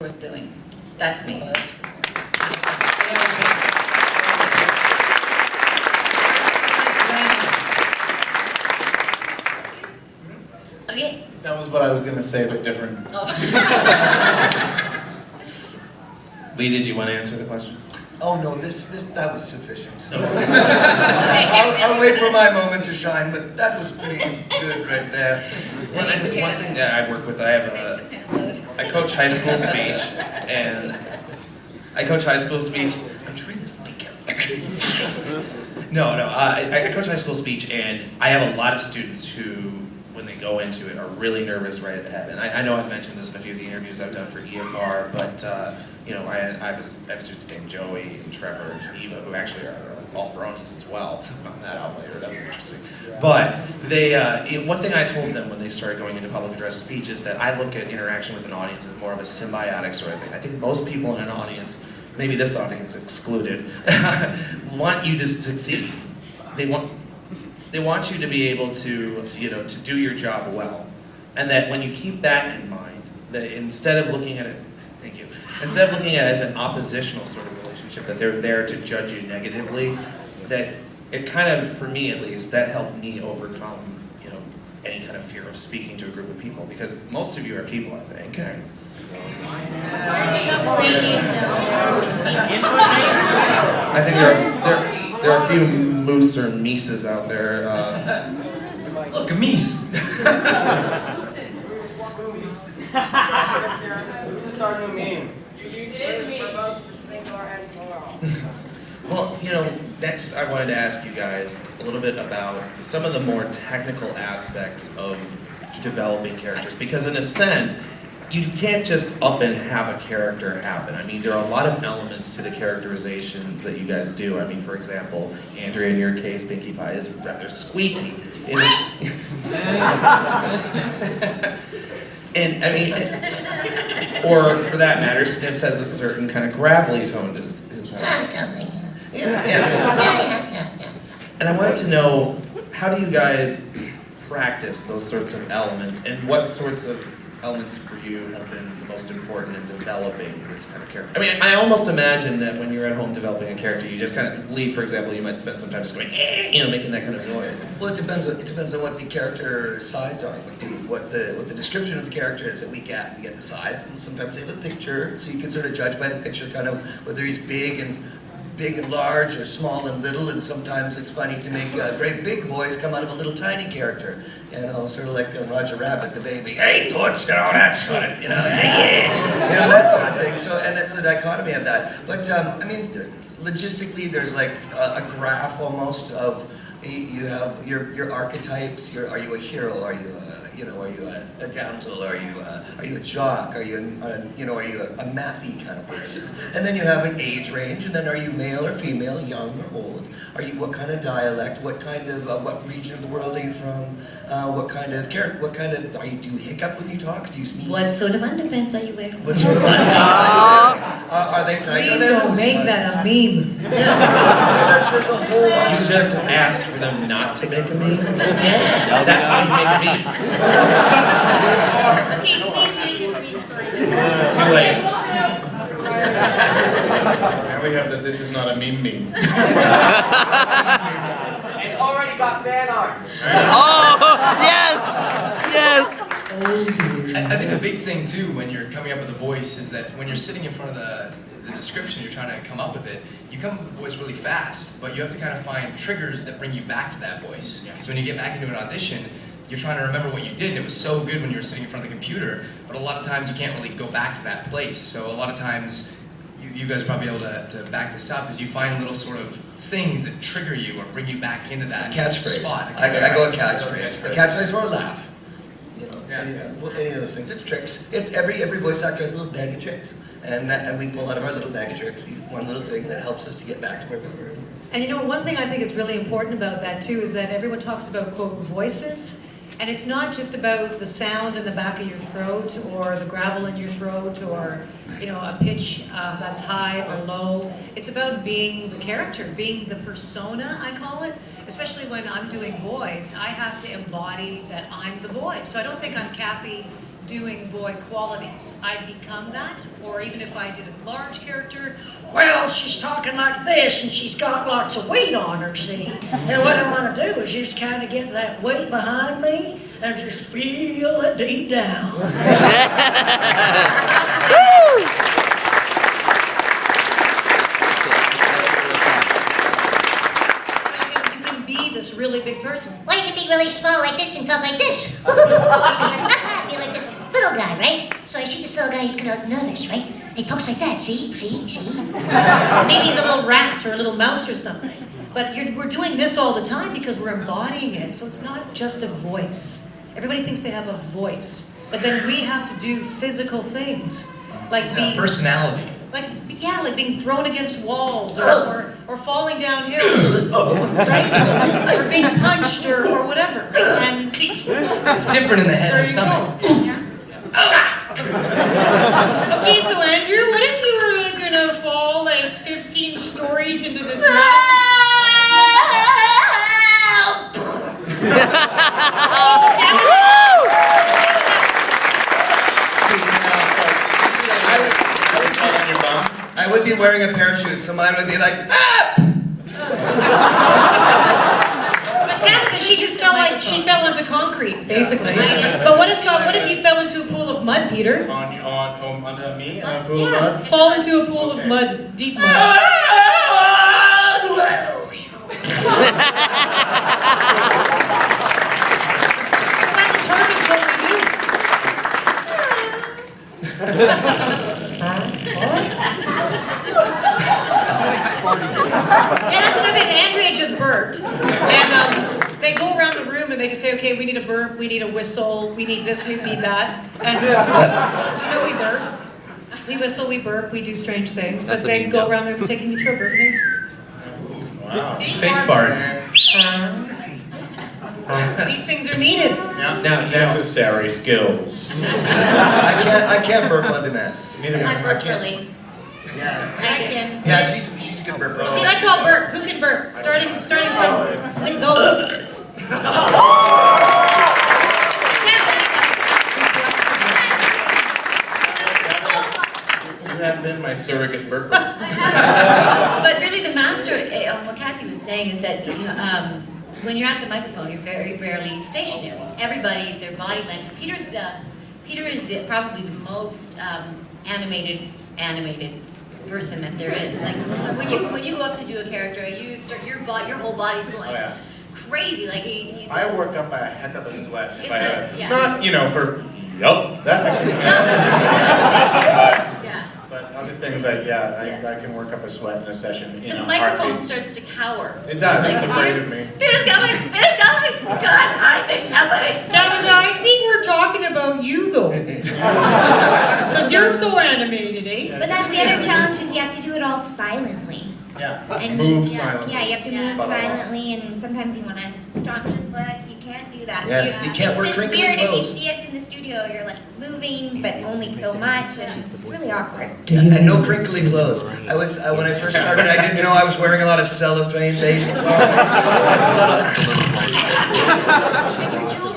worth doing. That's me. Okay. That was what I was going to say, but different. Oh. Lee, did you want to answer the question? Oh no, that was sufficient. I'll wait for my moment to shine, but that was pretty good right there. Well, I think one thing that I work with, I coach high school speech, and I coach high school speech. I'm trying to speak. I coach high school speech, and I have a lot of students who, when they go into it, are really nervous right ahead. And I know I've mentioned this in a few of the interviews I've done for EFR, but I have students named Joey and Trevor and Eva who actually are all Bronies as well. Found that out later. That was interesting. But they, one thing I told them when they started going into public address speech is that I look at interaction with an audience as more of a symbiotic sort of thing. I think most people in an audience, maybe this audience excluded, want you to succeed. They want you to be able to, to do your job well. And that when you keep that in mind, that instead of looking at it, thank you, instead of looking at it as an oppositional sort of relationship, that they're there to judge you negatively, that it kind of, for me at least, that helped me overcome, any kind of fear of speaking to a group of people, because most of you are people, I think. I think there are a few moose or mises out there. Look, a meese. Well, next I wanted to ask you guys a little bit about some of the more technical aspects of developing characters, because in a sense, you can't just up and have a character happen. I mean, there are a lot of elements to the characterizations that you guys do. I mean, for example, Andrea, in your case, Pinkie Pie is rather squeaky. And I mean, or for that matter, Sniffs has a certain kind of gravelly tone to his Something. Yeah. And I wanted to know, how do you guys practice those sorts of elements, and what sorts of elements for you have been the most important in developing this kind of character? I mean, I almost imagine that when you're at home developing a character, you just kind of, Lee, for example, you might spend some time just going, making that kind of noise. Well, it depends on what the character sides are, what the description of the character is that we get. We get the sides, and sometimes they have a picture, so you can sort of judge by the picture kind of whether he's big and large or small and little, and sometimes it's funny to make great big voice come out of a little tiny character, sort of like Roger Rabbit, the baby, hey, Torch, that sort of, that sort of thing. So, and that's the dichotomy of that. But I mean, logistically, there's like a graph almost of you have your archetypes. Are you a hero? Are you are you a damsel? Are you a jock? Are you a mathy kind of person? And then you have an age range, and then are you male or female, young or old? What kind of dialect? What kind of what region of the world are you from? What kind of character? What kind of do you hiccup when you talk? Do you sneeze? What sort of underpants are you wearing? What sort of underpants are you wearing? Are they tight? Please don't make that a meme. So there's a whole bunch You of just different. asked for them not to make a meme? Yeah. That's how you make a meme. Too late. Now we have that this is not a meme. It's already got fan art. Oh, yes! Yes! I think a big thing too when you're coming up with a voice is that when you're sitting in front of the description, you're trying to come up with it, you come up with the voice really fast, but you have to kind of find triggers that bring you back to that voice. Because when you get back into an audition, you're trying to remember what you did, and it was so good when you were sitting in front of the computer, but a lot of times you can't really go back to that place. So a lot of times, you guys are probably able to back this up, is you find little sort of things that trigger you or bring you back into that Catchphrase. spot. I go a catchphrase. A catchphrase or a laugh. Any of those things. It's tricks. It's every voice actor has a little bag of tricks, and we pull out of our little bag of tricks one little thing that helps us to get back to where we were. And one thing I think is really important about that too is that everyone talks about, quote, voices, and it's not just about the sound in the back of your throat or the gravel in your throat or a pitch that's high or low. It's about being the character, being the persona, I call it. Especially when I'm doing boys, I have to embody that I'm the voice. So I don't think I'm Kathy doing boy qualities, I'd become that, or even if I did a large character, well, she's talking like this and she's got lots of weight on her, see? And what I want to do is just kind of get that weight behind me and just feel it deep down. So you can be this really big person. Or you can be really small like this and talk like this. Be like this little guy, right? So I see this little guy, he's kind of nervous, right? He talks like that, see? Maybe he's a little rat or a little mouse or something. But we're doing this all the time because we're embodying it. So it's not just a voice. Everybody thinks they have a voice. But then we have to do physical things. Like It's being, a personality. like being thrown against walls or falling down hills. Right? Or being punched or whatever. And It's different in the head and the stomach. okay, so Andrew, what if you were gonna fall like 15 stories into this massive... I would be wearing a parachute, so mine would be like, ah! But Tabitha, she just felt like she fell into concrete, basically. But what if you fell into a pool of mud, Peter? Under me, in a pool of mud? Fall into a pool of mud, deep mud. So that determines what we do. Yeah, that's another thing. Andrea just burped. And they go around the room and they just say, okay, we need a burp, we need a whistle, we need this, we need that. And we burp. We whistle, we burp, we do strange things. But they go around there and say, can you throw a burp in? Wow. Fake fart. These things are needed. Yeah. Now, you know- Necessary skills. I can't burp on demand. Neither can I I. burp really. Yeah. I can. Yeah, she's a good burper. Okay, let's all burp. Who can burp? Starting from... Go. You have been my surrogate burper. But really the master, what Kathy was saying is that when you're at the microphone, you're very rarely stationary. Everybody, their body length. Peter is probably the most animated person that there is. Like when you go up to do a character, you start your whole body's going Oh, yeah. crazy. Like he I work up a heck of a sweat if Yeah. not, for, that I can yeah. But other things I can work up a sweat in a session in The a microphone heartbeat. starts to cower. It does, Like, it's afraid of me. Peter's coming! Peter's coming! God, I think somebody! Tabitha, I think we're talking about you, though. Because you're so animated, eh? But that's the other challenge is you have to do it all silently. Yeah, And move yeah, silently. Yeah, you have to move Blah, blah, blah. silently, and sometimes you want to stomp your foot. You can't do that. Yeah, So you can't wear it's crinkly weird clothes. if you see us in the studio. You're like moving, but only so much, and it's really awkward. And no crinkly clothes. When I first started, I didn't know I was wearing a lot of cellophane-based clothing. It's a little...